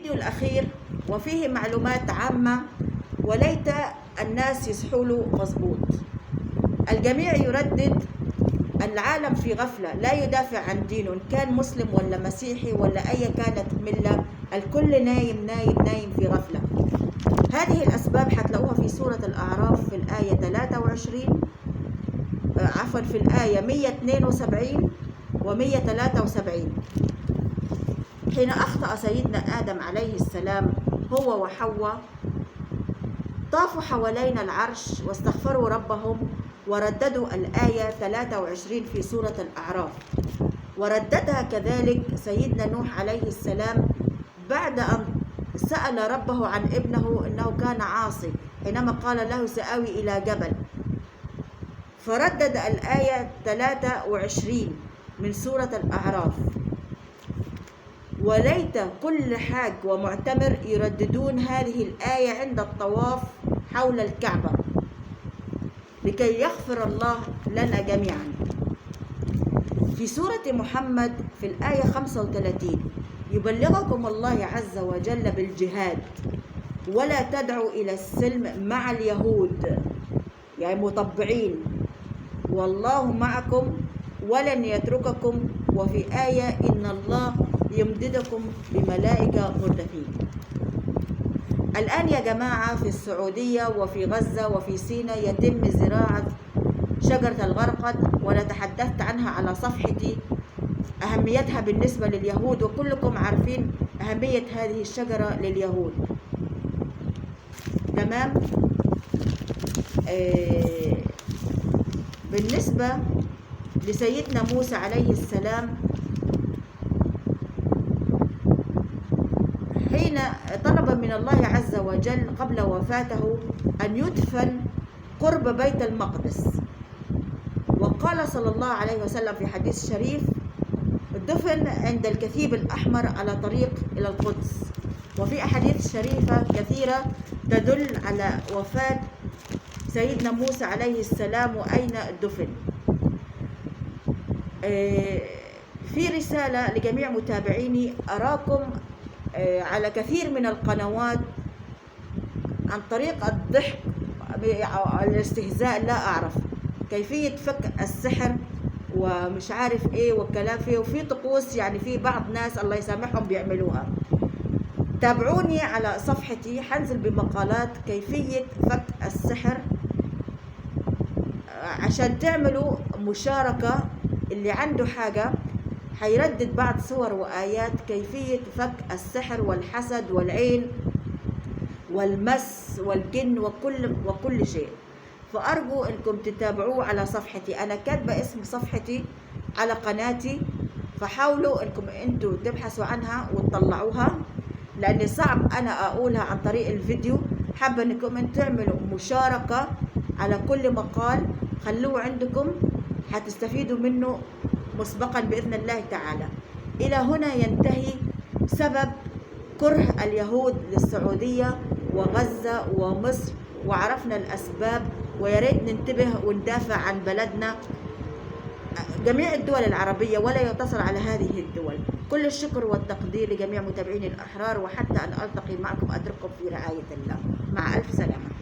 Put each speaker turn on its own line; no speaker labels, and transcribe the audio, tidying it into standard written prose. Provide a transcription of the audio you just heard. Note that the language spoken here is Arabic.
الفيديو الأخير وفيه معلومات عامة وليت الناس يصحوا مظبوط. الجميع يردد العالم في غفلة، لا يدافع عن دينه إن كان مسلم ولا مسيحي ولا أي كانت ملة، الكل نايم نايم نايم في غفلة. هذه الأسباب حتلاقوها في سورة الأعراف في الآية 23 عفوا في الآية 172 و173 حين أخطأ سيدنا آدم عليه السلام هو وحواء، طافوا حوالين العرش واستغفروا ربهم ورددوا الآية 23 في سورة الأعراف، ورددها كذلك سيدنا نوح عليه السلام بعد أن سأل ربه عن ابنه إنه كان عاصي حينما قال له سآوي إلى جبل، فردد الآية 23 من سورة الأعراف. وليت كل حاج ومعتمر يرددون هذه الآية عند الطواف حول الكعبة لكي يغفر الله لنا جميعا. في سورة محمد في الآية 35 يبلغكم الله عز وجل بالجهاد ولا تدعوا إلى السلم مع اليهود، يعني مطبعين، والله معكم ولن يترككم. وفي آية إن الله يمددكم بملائكة مردفين. الآن يا جماعة في السعودية وفي غزة وفي سيناء يتم زراعة شجرة الغرقد، وأنا تحدثت عنها على صفحتي أهميتها بالنسبة لليهود، وكلكم عارفين أهمية هذه الشجرة لليهود. تمام. بالنسبة لسيدنا موسى عليه السلام حين طلب من الله عز وجل قبل وفاته أن يدفن قرب بيت المقدس، وقال صلى الله عليه وسلم في حديث شريف دفن عند الكثيب الأحمر على طريق إلى القدس. وفي أحاديث شريفة كثيرة تدل على وفاة سيدنا موسى عليه السلام وأين دفن. في رسالة لجميع متابعيني، أراكم على كثير من القنوات عن طريق الضحك الاستهزاء، لا أعرف كيفية فك السحر ومش عارف ايه والكلام فيه، وفي طقوس يعني في بعض ناس الله يسامحهم بيعملوها. تابعوني على صفحتي، حنزل بمقالات كيفية فك السحر عشان تعملوا مشاركة. اللي عنده حاجة حيردد بعض صور وآيات كيفية فك السحر والحسد والعين والمس والجن وكل شيء. فأرجو أنكم تتابعوه على صفحتي، أنا كاتبة اسم صفحتي على قناتي، فحاولوا أنكم أنتوا تبحثوا عنها وتطلعوها، لأن صعب أنا أقولها عن طريق الفيديو. حابة أنكم أنتوا تعملوا مشاركة على كل مقال، خلوه عندكم حتستفيدوا منه مسبقا بإذن الله تعالى. إلى هنا ينتهي سبب كره اليهود للسعودية وغزة ومصر، وعرفنا الأسباب، وياريت ننتبه وندافع عن بلدنا جميع الدول العربية ولا يقتصر على هذه الدول. كل الشكر والتقدير لجميع متابعين الأحرار، وحتى أن ألتقي معكم أترككم في رعاية الله. مع ألف سلامة.